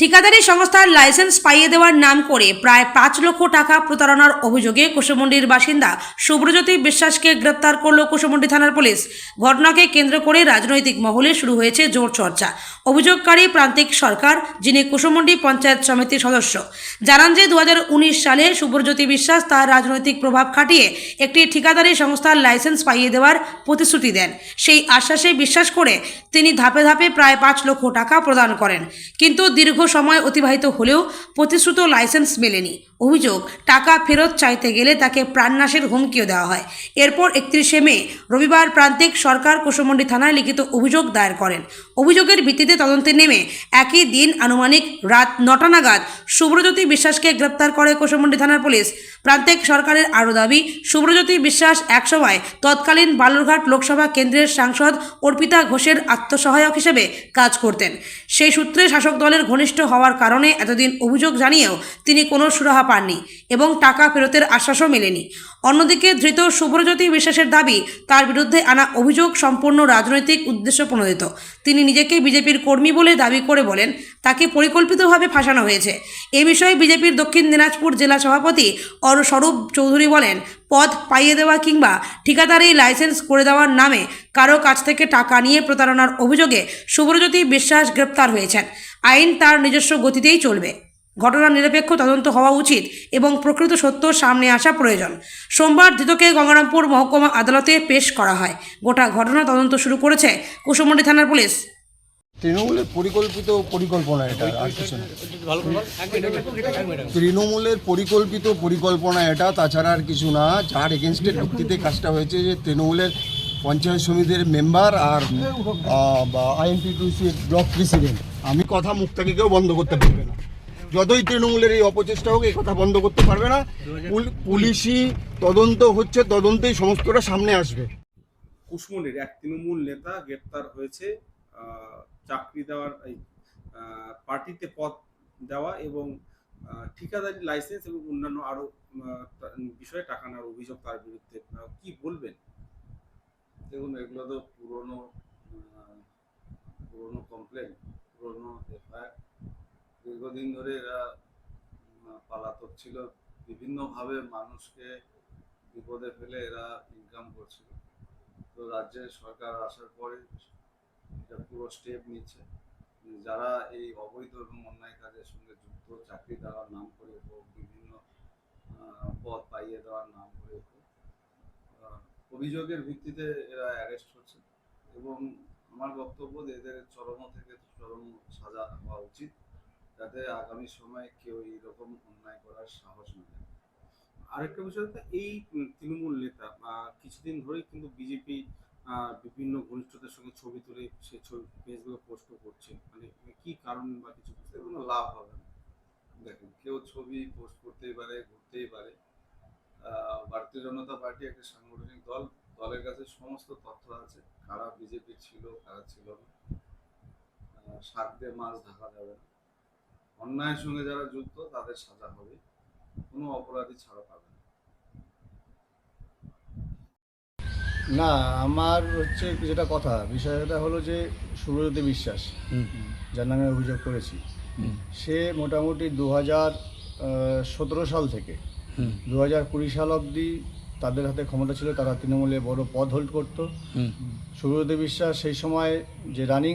ঠিকাদারি সংস্থার লাইসেন্স পাইয়ে দেওয়ার নাম করে প্রায় 5 লক্ষ টাকা প্রতারণার অভিযোগে কুশমন্ডির বাসিন্দা শুভ্রজ্যোতি বিশ্বাসকে গ্রেপ্তার করল কুশমন্ডি থানার পুলিশ। ঘটনাকে কেন্দ্র করে রাজনৈতিক মহলে শুরু হয়েছে জোর চর্চা। অভিযোগকারী প্রান্তিক সরকার, যিনি কুশমন্ডি পঞ্চায়েত সমিতির সদস্য, জানান যে 2019 সালে শুভ্রজ্যোতি বিশ্বাস তার রাজনৈতিক প্রভাব খাটিয়ে একটি ঠিকাদারি সংস্থার লাইসেন্স পাইয়ে দেওয়ার প্রতিশ্রুতি দেন। সেই আশ্বাসে বিশ্বাস করে তিনি ধাপে ধাপে প্রায় 5 লক্ষ টাকা প্রদান করেন, কিন্তু দীর্ঘ সময় অতিবাহিত হলেও প্রতিশ্রুত লাইসেন্স মেলেনি। অভিযোগ, টাকা ফেরত চাইতে গেলে তাকে প্রাণনাশের হুমকিও দেওয়া হয়। এরপর 31 মে রবিবার প্রান্তিক সরকার কুশমন্ডি থানায় লিখিত অভিযোগ দায়ের করেন। অভিযোগের ভিত্তিতে তদন্তে নেমে একই দিন আনুমানিক রাত 9টা নাগাদ শুভ্রজ্যোতি বিশ্বাসকে গ্রেপ্তার করে কুশমন্ডি থানার পুলিশ। প্রান্তিক সরকারের আরও দাবি, শুভ্রজ্যোতি বিশ্বাস একসময় তৎকালীন বালুরঘাট লোকসভা কেন্দ্রের সাংসদ অর্পিতা ঘোষের আত্মসহায়ক হিসেবে কাজ করতেন। সেই সূত্রে শাসক দলের ঘনিষ্ঠ হওয়ার কারণে এতদিন অভিযোগ জানিয়েও তিনি কোনো সুরাহা পাননি এবং টাকা ফেরতের আশ্বাসও মেলেনি। অন্যদিকে ধৃত শুভ্রজ্যোতি বিশ্বাসের দাবি, তার বিরুদ্ধে আনা অভিযোগ সম্পূর্ণ রাজনৈতিক উদ্দেশ্য প্রণোদিত। তিনি নিজেকে বিজেপির কর্মী বলে দাবি করে বলেন তাকে পরিকল্পিতভাবে ফাঁসানো হয়েছে। এ বিষয়ে বিজেপির দক্ষিণ দিনাজপুর জেলা সভাপতি স্বরূপ চৌধুরী বলেন, পদ পাইয়ে দেওয়া কিংবা ঠিকাদারি লাইসেন্স করে দেওয়ার নামে কারো কাছ থেকে টাকা নিয়ে প্রতারণার অভিযোগে শুভ্রজ্যোতি বিশ্বাস গ্রেপ্তার হয়েছেন। আইন তার নিজস্ব গতিতেই চলবে। ঘটনার নিরপেক্ষ তদন্ত হওয়া উচিত এবং প্রকৃত সত্য সামনে আসা প্রয়োজন। সোমবার ধৃতকে গঙ্গারামপুর মহকুমা আদালতে পেশ করা হয়। গোটা ঘটনা তদন্ত শুরু করেছে কুশমন্ডি থানার পুলিশ। তৃণমূলের পরিকল্পিত পরিকল্পনা এটা, আর কিছু না। তৃণমূলের পরিকল্পিত পরিকল্পনা এটা, তাছাড়া আর কিছু না। যার এগেনস্টের ভিত্তিতে কাজটা হয়েছে যে তৃণমূলের পঞ্চায়েত সমিতির মেম্বার আর আইএনটিটিউসি ব্লক প্রেসিডেন্ট, আমি কথা মুখ থেকে কেউ বন্ধ করতে পারবে না। যতই তৃণমূলের এই অপচেষ্টা হোক, এই কথা বন্ধ করতে পারবে না। পুলিশি তদন্ত হচ্ছে, তদন্তেই সমস্তটা সামনে আসবে। কুশমন্ডির এক তৃণমূল নেতা গ্রেপ্তার হয়েছে চাকরি দেওয়ার, পার্টিতে পদ দেওয়া এবং ঠিকাদারি লাইসেন্স এবং অন্যান্য আরো বিষয়ে টাকা নেওয়ার অভিযোগ তার বিরুদ্ধে। কি বলবেন? দেখুন, এগুলো তো পুরনো কমপ্লেন, পুরনো এফআইআর। দীর্ঘদিন ধরে এরা পালাতক ছিল, বিভিন্নভাবে মানুষকে বিপদে ফেলে এরা ইনকাম করছিল। তো রাজ্যের সরকার আসার পরে এটা পুরো স্টেপ নিচ্ছে। যারা এই অবৈধ এবং অন্যায় কাজের সঙ্গে যুক্ত, চাকরি দেওয়ার নাম করে হোক, বিভিন্ন পদ পাইয়ে দেওয়ার নাম করে হোক, অভিযোগের ভিত্তিতে এরা অ্যারেস্ট হচ্ছে এবং আমার বক্তব্য যে এদের চরম থেকে চরম সাজা হওয়া উচিত, যাতে আগামী সময়ে কেউ এইরকম অন্যায় করার সাহস না দেয়। আরেকটা বিষয় হচ্ছে, এই তৃণমূল নেতা কিছুদিন ধরেই কিন্তু বিজেপি বিভিন্ন ঘনিষ্ঠদের সঙ্গে ছবি তুলে সে ছবি ফেসবুকে পোস্টও করছে। মানে কি কারণ বা কিছু বুঝতে কোনো লাভ হবে না। দেখেন, কেউ ছবি পোস্ট করতেই পারে, ঘুরতেই পারে। ভারতীয় জনতা পার্টি একটা সাংগঠনিক দল, দলের কাছে সমস্ত তথ্য আছে, কারা বিজেপি ছিল, কারা ছিল না। শাক দিয়ে মাছ ঢাকা যাবে না। অন্যায়ের সঙ্গে যারা যুক্ত তাদের সাজা হবে, কোনো অপরাধী ছাড়া পাবে না। না, আমার হচ্ছে যেটা কথা, বিষয়টা হলো যে শুভ্রজ্যোতি বিশ্বাস, যার নামে অভিযোগ করেছি, সে মোটামুটি 2017 সাল থেকে 2020 সাল অবধি তাদের হাতে ক্ষমতা ছিল, তারা তৃণমূলে বড় পদ হোল্ড করত। শুভ্রজ্যোতি বিশ্বাস সেই সময় যে রানিং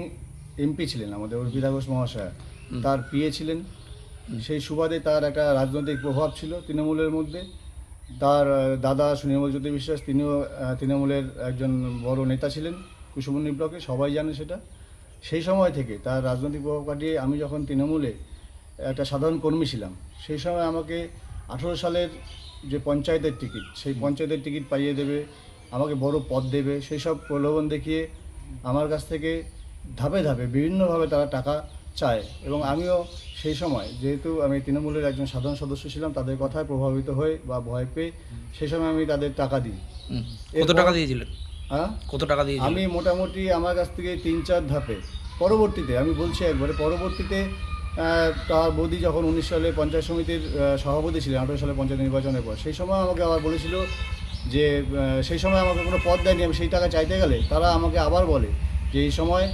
এমপি ছিলেন, আমাদের অর্পিতা ঘোষ মহাশয়া, তার পিএ ছিলেন। সেই সুবাদে তার একটা রাজনৈতিক প্রভাব ছিল তৃণমূলের মধ্যে। তার দাদা সুনির্মলজ্যোতি বিশ্বাস, তিনিও তৃণমূলের একজন বড় নেতা ছিলেন কুশমন্ডি ব্লকে, সবাই জানে সেটা। সেই সময় থেকে তার রাজনৈতিক প্রভাব কাটিয়ে আমি যখন তৃণমূলে একটা সাধারণ কর্মী ছিলাম, সেই সময় আমাকে 18 সালের যে পঞ্চায়েতের টিকিট, সেই পঞ্চায়েতের টিকিট পাইয়ে দেবে, আমাকে বড় পদ দেবে, সেই সব প্রলোভন দেখিয়ে আমার কাছ থেকে ধাপে ধাপে বিভিন্নভাবে তারা টাকা চায়। এবং আমিও সেই সময়, যেহেতু আমি তৃণমূলের একজন সাধারণ সদস্য ছিলাম, তাদের কথায় প্রভাবিত হয়ে বা ভয় পেয়ে সেই সময় আমি তাদের টাকা দিই। কত টাকা দিয়েছিলেন? হ্যাঁ, কত টাকা দিয়েছিলেন? আমি মোটামুটি আমার কাছ থেকে 3-4 ধাপে, পরবর্তীতে আমি বলছি একবারে, পরবর্তীতে তার বৌদি যখন 19 সালে পঞ্চায়েত সমিতির সভাপতি ছিলেন, 18 সালে পঞ্চায়েত নির্বাচনের পর, সেই সময় আমাকে আবার বলেছিল যে সেই সময় আমাকে কোনো পদ দেয়নি। আমি সেই টাকা চাইতে গেলে তারা আমাকে আবার বলে যে এই সময়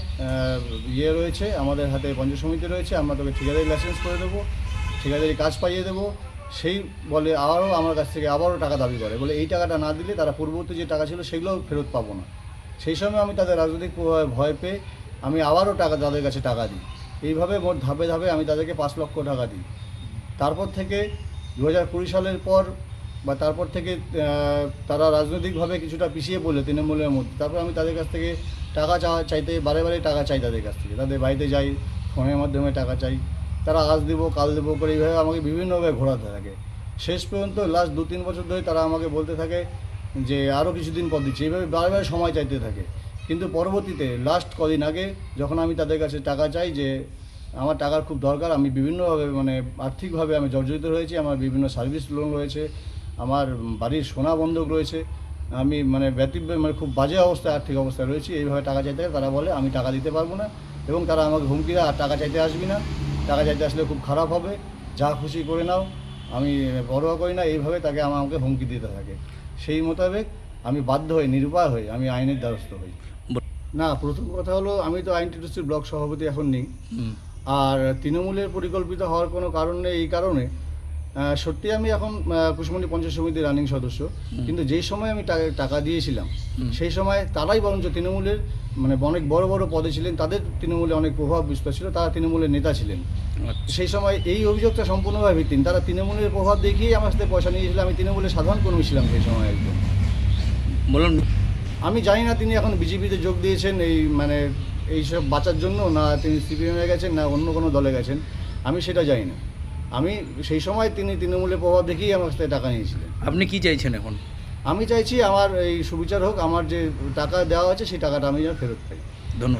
ইয়ে রয়েছে, আমাদের হাতে পঞ্চায়েত সমিতি রয়েছে, আমরা তোকে ঠিকাদারি লাইসেন্স করে দেবো, ঠিকাদারি কাজ পাইয়ে দেবো। সেই বলে আবারও আমার কাছ থেকে আবারও টাকা দাবি করে, বলে এই টাকাটা না দিলে তারা পূর্ববর্তী যে টাকা ছিল সেগুলোও ফেরত পাবো না। সেই সময় আমি তাদের রাজনৈতিক ভয় পেয়ে আমি আবারও তাদের কাছে টাকা দিই। এইভাবে মোট ধাপে ধাপে আমি তাদেরকে 5 লক্ষ টাকা দিই। তারপর থেকে 2020 সালের পর বা তারপর থেকে তারা রাজনৈতিকভাবে কিছুটা পিছিয়ে পড়লে তৃণমূলের মধ্যে, তারপর আমি তাদের কাছ থেকে টাকা চাইতে বারে বারে টাকা চাই তাদের কাছ থেকে, তাদের বাড়িতে যাই, ফোনের মাধ্যমে টাকা চাই, তারা আজ দেবো কাল দেবো করে এইভাবে আমাকে বিভিন্নভাবে ঘোরাতে থাকে। শেষ পর্যন্ত লাস্ট 2-3 বছর ধরে তারা আমাকে বলতে থাকে যে আরও কিছুদিন পর দিচ্ছি, এইভাবে বারে সময় চাইতে থাকে। কিন্তু পরবর্তীতে লাস্ট কদিন আগে যখন আমি তাদের কাছে টাকা চাই যে আমার টাকার খুব দরকার, আমি বিভিন্নভাবে মানে আর্থিকভাবে আমি জর্জরিত হয়েছি, আমার বিভিন্ন সার্ভিস লোন রয়েছে, আমার বাড়ির সোনা বন্ধক রয়েছে, আমি মানে মানে খুব বাজে অবস্থায় আর্থিক অবস্থায় রয়েছি। এইভাবে টাকা চাইতে তারা বলে আমি টাকা দিতে পারবো না, এবং তারা আমাকে হুমকি দেয় আর টাকা চাইতে আসবি না, টাকা চাইতে আসলে খুব খারাপ হবে, যা খুশি করে নাও, আমি পরোয়া করি না, এইভাবে তাকে আমাকে হুমকি দিতে থাকে। সেই মোতাবেক আমি বাধ্য হই, নিরুপায় হই, আমি আইনের দ্বারস্থ হই। না, প্রথম কথা হলো আমি তো আইনটিটিউসির ব্লক সভাপতি এখন নেই, আর তৃণমূলের পরিকল্পিত হওয়ার কোনো কারণ নেই। এই কারণে সত্যি আমি এখন কুশমন্ডি পঞ্চায়েত সমিতির রানিং সদস্য, কিন্তু যেই সময় আমি টাকা দিয়েছিলাম সেই সময় তারাই বরঞ্চ তৃণমূলের মানে অনেক বড় বড় পদে ছিলেন, তাদের তৃণমূলে অনেক প্রভাব বিস্তার ছিল, তারা তৃণমূলের নেতা ছিলেন। সেই সময় এই অভিযোগটা সম্পূর্ণভাবে ভিত্তিহীন, তারা তৃণমূলের প্রভাব দেখিয়েই আমার সাথে পয়সা নিয়েছিল। আমি তৃণমূলের সাধারণ কর্মী ছিলাম সেই সময় একদম। বলুন। আমি জানি না তিনি এখন বিজেপিতে যোগ দিয়েছেন এই মানে এইসব বাঁচার জন্য, না তিনি সিপিএমে গেছেন, না অন্য কোনো দলে গেছেন, আমি সেটা জানি না। আমি সেই সময় তিনি তৃণমূলের প্রভাব দেখেই আমার কাছ থেকে টাকা নিয়েছিলেন। আপনি কি চাইছেন এখন? আমি চাইছি আমার এই সুবিচার হোক, আমার যে টাকা দেওয়া আছে সেই টাকাটা আমি যেন ফেরত পাই। ধন্যবাদ।